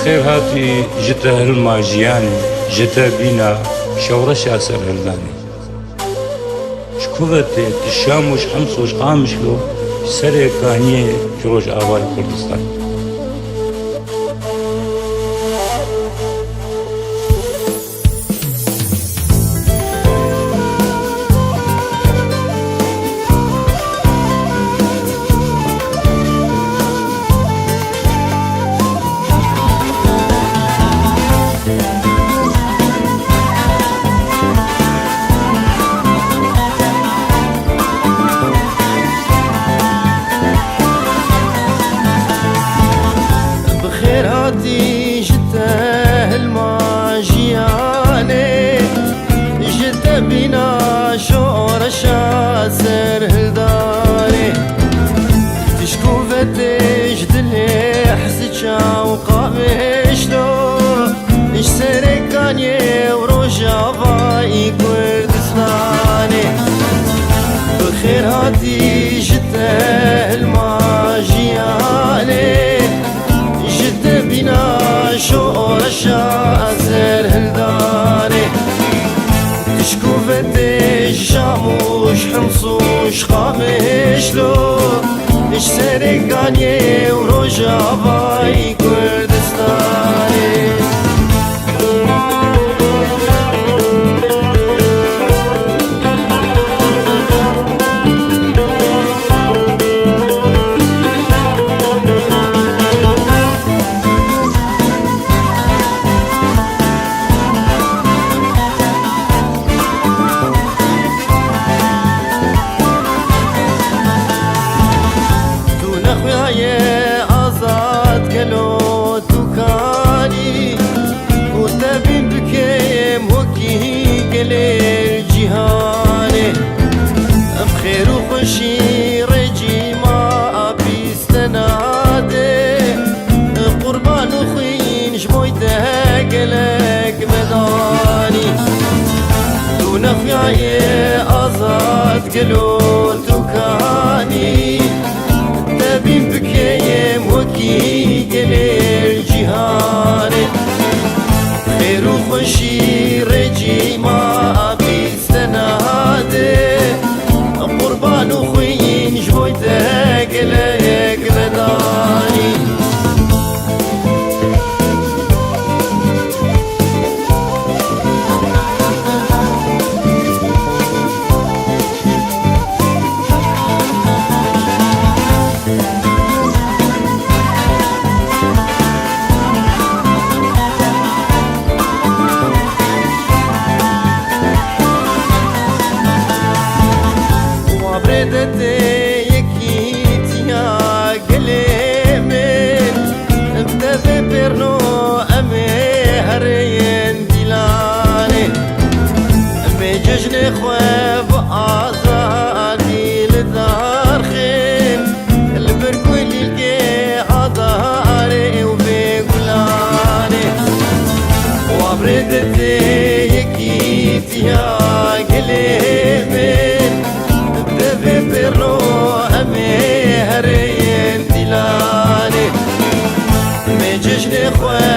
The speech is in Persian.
بخير هاتي جتا هالماجياني جتا بينا شورش أسر هلاني شكوفتي الشام وش حمص وش قامشلو سري كانية جروج آباي كردستان بنا شورش أسر هلداري تشكوفتش دلي حسجا وقامش له إش سرقاني وروجا باي كردستاني بخير هاتي جته الماجياني جته بنا شورش أسر هلداري شكوفتش شاموش حمصوش قامش له إش سرقاني وروجا باي كردستاني جهاني بخير وخشي رجي ما بيستنادي قربان وخين جمويته قلق بداني دون خياي أزاد قلو تكاني تبين بكيم وكي قليل جهاني خير وخشي رجي ما قربان وخوين جويته قلق بداني خواب آزادی لدار خیم البرکولی که عذاره و بگلانه وابردت یکی تیا گلیمن دبی برو امی هرین دلانه می جشن خواب